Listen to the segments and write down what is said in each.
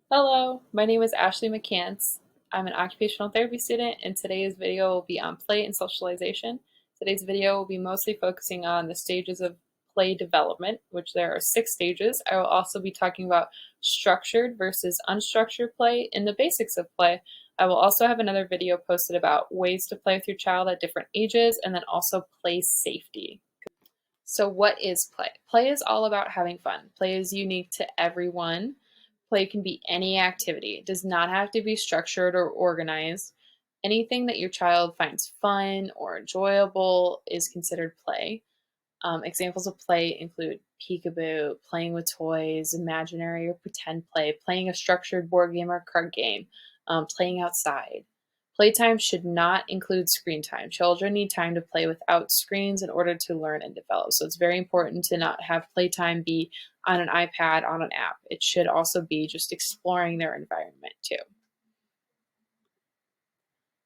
Hello, my name is Ashley McCants. I'm an occupational therapy student, and today's video will be on play and socialization. Today's video will be mostly focusing on the stages of play development, which there are 6 stages. I will also be talking about structured versus unstructured play and the basics of play. I will also have another video posted about ways to play with your child at different ages and then also play safety. So what is play? Play is all about having fun. Play is unique to everyone. Play can be any activity. It does not have to be structured or organized. Anything that your child finds fun or enjoyable is considered play. Examples of play include peekaboo, playing with toys, imaginary or pretend play, playing a structured board game or card game, playing outside. Playtime should not include screen time. Children need time to play without screens in order to learn and develop. So it's very important to not have playtime be on an iPad, on an app. It should also be just exploring their environment too.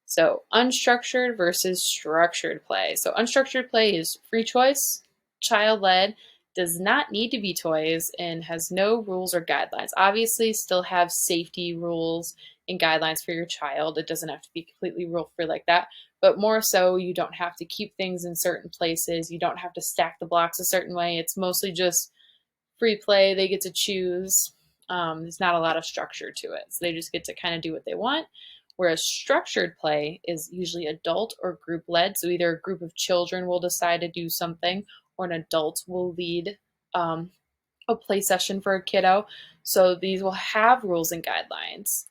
So unstructured versus structured play. So unstructured play is free choice, child-led, does not need to be toys, and has no rules or guidelines. Obviously, still have safety rules and guidelines for your child. It doesn't have to be completely rule-free like that, but more so you don't have to keep things in certain places. You don't have to stack the blocks a certain way. It's mostly just free play. They get to choose. There's not a lot of structure to it. So they just get to kind of do what they want. Whereas structured play is usually adult or group led. So either a group of children will decide to do something or an adult will lead a play session for a kiddo. So these will have rules and guidelines.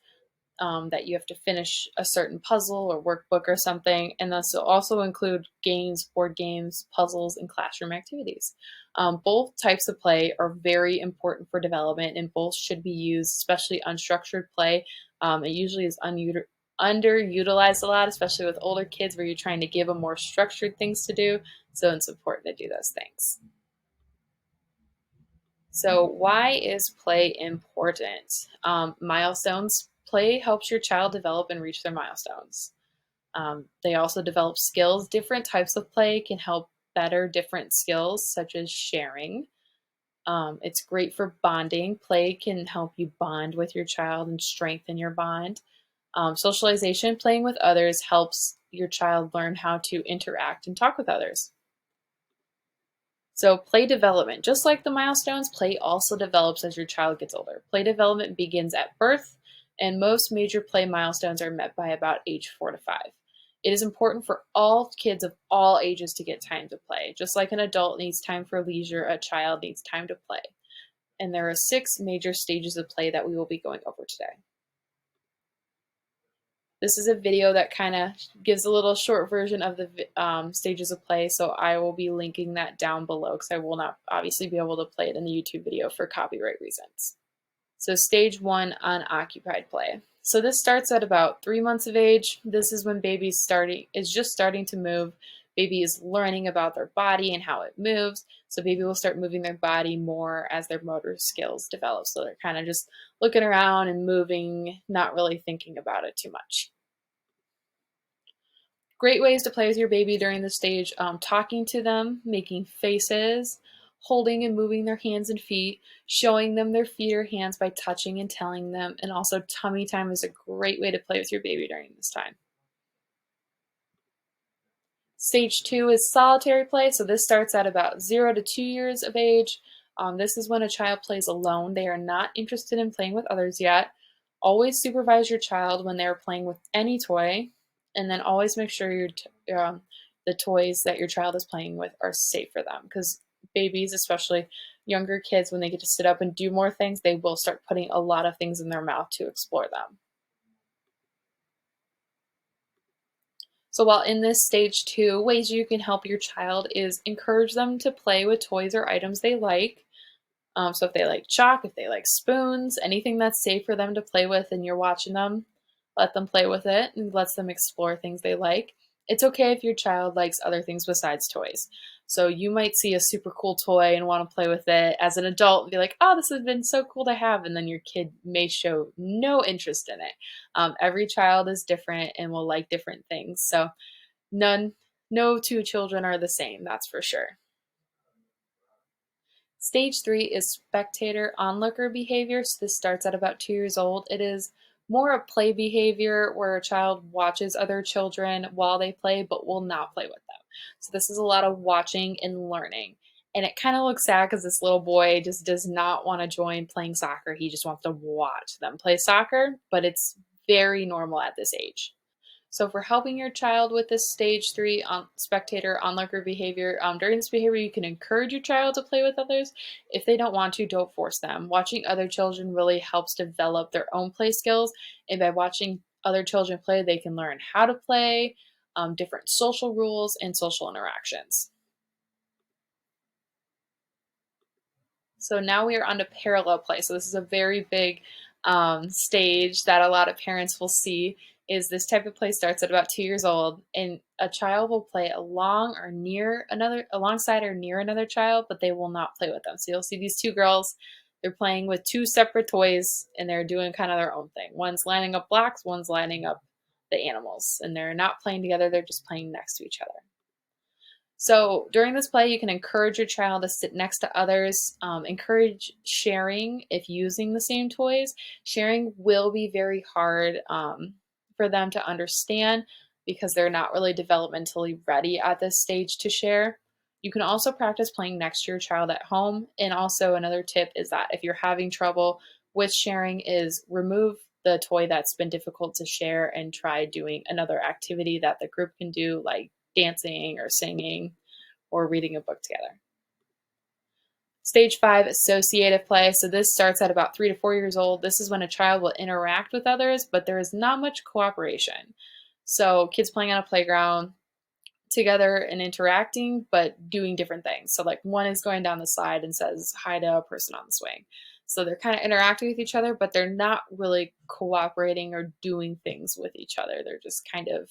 That you have to finish a certain puzzle or workbook or something. And this will also include games, board games, puzzles, and classroom activities. Both types of play are very important for development and both should be used, especially unstructured play. It usually is underutilized a lot, especially with older kids where you're trying to give them more structured things to do. So it's important to do those things. So why is play important? Milestones. Play helps your child develop and reach their milestones. They also develop skills. Different types of play can help better different skills, such as sharing. It's great for bonding. Play can help you bond with your child and strengthen your bond. Socialization, playing with others, helps your child learn how to interact and talk with others. So play development, just like the milestones, play also develops as your child gets older. Play development begins at birth, and most major play milestones are met by about age 4 to 5. It is important for all kids of all ages to get time to play. Just like an adult needs time for leisure, a child needs time to play. And there are 6 major stages of play that we will be going over today. This is a video that kind of gives a little short version of the stages of play, so I will be linking that down below because I will not obviously be able to play it in the YouTube video for copyright reasons. So stage 1, unoccupied play. So this starts at about 3 months of age. This is when baby is just starting to move. Baby is learning about their body and how it moves. So baby will start moving their body more as their motor skills develop. So they're kind of just looking around and moving, not really thinking about it too much. Great ways to play with your baby during this stage, talking to them, making faces, holding and moving their hands and feet, showing them their feet or hands by touching and telling them, and also tummy time is a great way to play with your baby during this time. Stage 2 is solitary play, so this starts at about 0 to 2 years of age. This is when a child plays alone. They are not interested in playing with others yet. Always supervise your child when they're playing with any toy, and then always make sure the toys that your child is playing with are safe for them, because babies, especially younger kids, when they get to sit up and do more things, they will start putting a lot of things in their mouth to explore them. So while in this stage 2, ways you can help your child is encourage them to play with toys or items they like. So if they like chalk, if they like spoons, anything that's safe for them to play with and you're watching them, let them play with it and lets them explore things they like. It's okay if your child likes other things besides toys. So you might see a super cool toy and want to play with it as an adult and be like, oh, this has been so cool to have. And then your kid may show no interest in it. Every child is different and will like different things. So no two children are the same, that's for sure. Stage 3 is spectator onlooker behavior. So this starts at about 2 years old. It is more a play behavior where a child watches other children while they play but will not play with them. So this is a lot of watching and learning. And it kind of looks sad because this little boy just does not want to join playing soccer. He just wants to watch them play soccer, but it's very normal at this age. So for helping your child with this stage 3 spectator onlooker behavior, during this behavior, you can encourage your child to play with others. If they don't want to, don't force them. Watching other children really helps develop their own play skills. And by watching other children play, they can learn how to play, different social rules, and social interactions. So now we are on to parallel play. So this is a very big stage that a lot of parents will see. Is this type of play starts at about 2 years old, and a child will play alongside or near another child, but they will not play with them. So you'll see these two girls, they're playing with two separate toys, and they're doing kind of their own thing. One's lining up blocks, one's lining up the animals, and they're not playing together, they're just playing next to each other. So during this play, you can encourage your child to sit next to others, encourage sharing if using the same toys. Sharing will be very hard for them to understand because they're not really developmentally ready at this stage to share. You can also practice playing next to your child at home. And also another tip is that if you're having trouble with sharing is remove the toy that's been difficult to share and try doing another activity that the group can do, like dancing or singing or reading a book together. Stage 5, associative play. So this starts at about 3 to 4 years old. This is when a child will interact with others, but there is not much cooperation. So kids playing on a playground together and interacting, but doing different things. So like one is going down the slide and says hi to a person on the swing. So they're kind of interacting with each other, but they're not really cooperating or doing things with each other. They're just kind of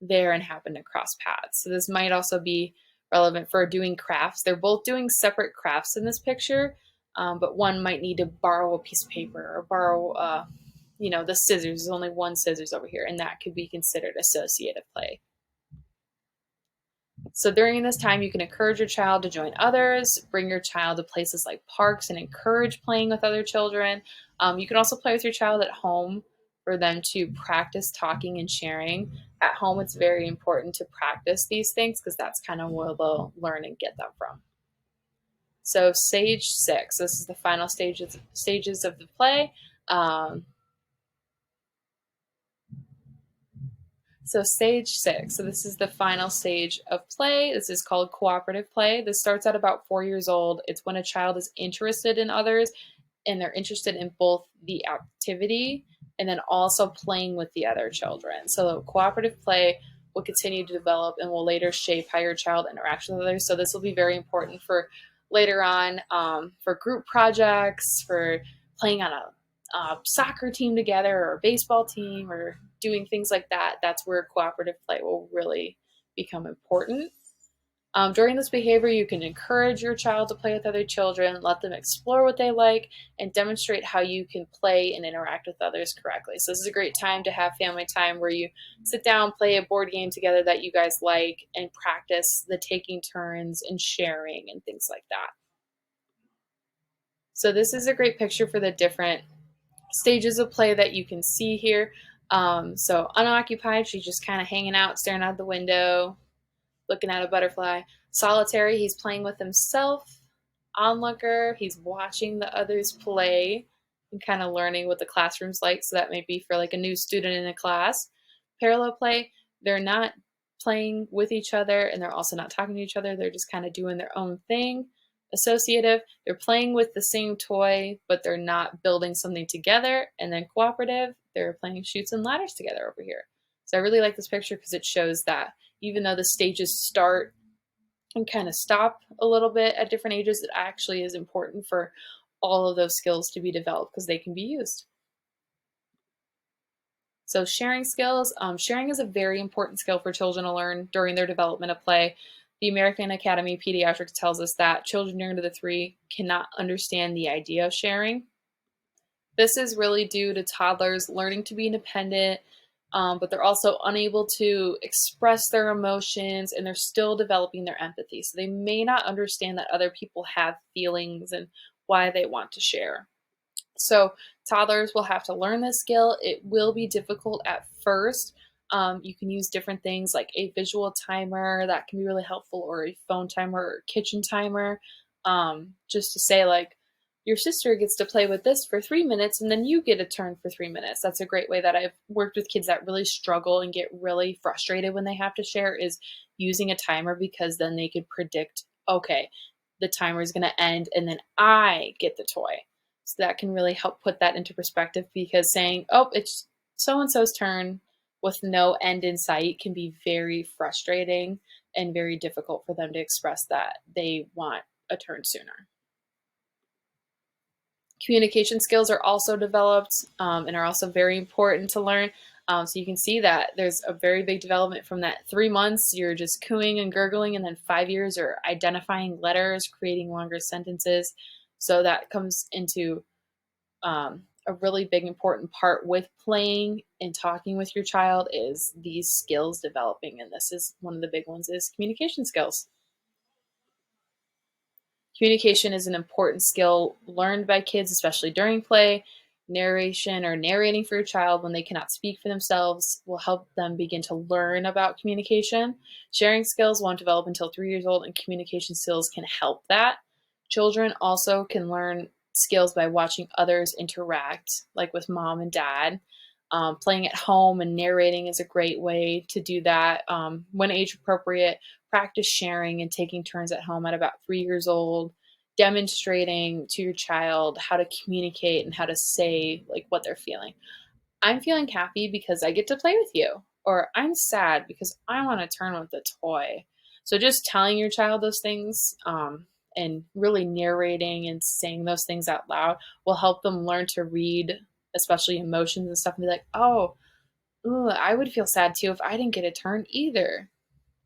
there and happen to cross paths. So this might also be relevant for doing crafts. They're both doing separate crafts in this picture, but one might need to borrow a piece of paper or borrow, the scissors. There's only one scissors over here, and that could be considered associative play. So during this time, you can encourage your child to join others, bring your child to places like parks and encourage playing with other children. You can also play with your child at home for them to practice talking and sharing. At home, it's very important to practice these things because that's kind of where they'll learn and get them from. So stage 6, this is the final stages of the play. So stage 6, so this is the final stage of play. This is called cooperative play. This starts at about 4 years old. It's when a child is interested in others and they're interested in both the activity and then also playing with the other children. So cooperative play will continue to develop and will later shape how your child interacts with others. So this will be very important for later on for group projects, for playing on a soccer team together or a baseball team or doing things like that. That's where cooperative play will really become important. During this behavior, you can encourage your child to play with other children, let them explore what they like, and demonstrate how you can play and interact with others correctly. So this is a great time to have family time where you sit down, play a board game together that you guys like, and practice the taking turns and sharing and things like that. So this is a great picture for the different stages of play that you can see here. So unoccupied, she's just kind of hanging out, staring out the window, looking at a butterfly. Solitary, he's playing with himself. Onlooker, he's watching the others play and kind of learning what the classroom's like. So that might be for like a new student in a class. Parallel play, they're not playing with each other and they're also not talking to each other. They're just kind of doing their own thing. Associative, they're playing with the same toy, but they're not building something together. And then cooperative, they're playing chutes and ladders together over here. So I really like this picture because it shows that even though the stages start and kind of stop a little bit at different ages, it actually is important for all of those skills to be developed because they can be used. So sharing skills, sharing is a very important skill for children to learn during their development of play. The American Academy of Pediatrics tells us that children under the 3 cannot understand the idea of sharing. This is really due to toddlers learning to be independent, but they're also unable to express their emotions and they're still developing their empathy. So they may not understand that other people have feelings and why they want to share. So toddlers will have to learn this skill. It will be difficult at first. You can use different things like a visual timer that can be really helpful, or a phone timer or kitchen timer, just to say like, your sister gets to play with this for 3 minutes and then you get a turn for 3 minutes. That's a great way that I've worked with kids that really struggle and get really frustrated when they have to share, is using a timer, because then they could predict, okay, the timer is going to end and then I get the toy. So that can really help put that into perspective, because saying, oh, it's so and so's turn with no end in sight can be very frustrating and very difficult for them to express that they want a turn sooner. Communication skills are also developed and are also very important to learn. So you can see that there's a very big development from that 3 months, you're just cooing and gurgling, and then 5 years are identifying letters, creating longer sentences. So that comes into a really big important part with playing and talking with your child, is these skills developing, and this is one of the big ones, is communication skills. Communication is an important skill learned by kids, especially during play. Narration or narrating for your child when they cannot speak for themselves will help them begin to learn about communication. Sharing skills won't develop until 3 years old, and communication skills can help that. Children also can learn skills by watching others interact, like with mom and dad. Playing at home and narrating is a great way to do that. When age appropriate, practice sharing and taking turns at home at about 3 years old, demonstrating to your child how to communicate and how to say like what they're feeling. I'm feeling happy because I get to play with you, or I'm sad because I want to turn with the toy. So just telling your child those things, and really narrating and saying those things out loud will help them learn to read, especially emotions and stuff, and be like, oh, ooh, I would feel sad too if I didn't get a turn either.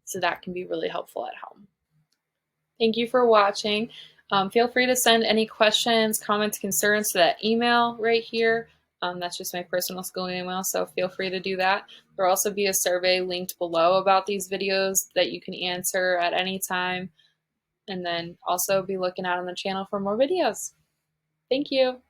So that can be really helpful at home. Thank you for watching. Feel free to send any questions, comments, concerns to that email right here. That's just my personal school email, so feel free to do that. There will also be a survey linked below about these videos that you can answer at any time. And then also be looking out on the channel for more videos. Thank you.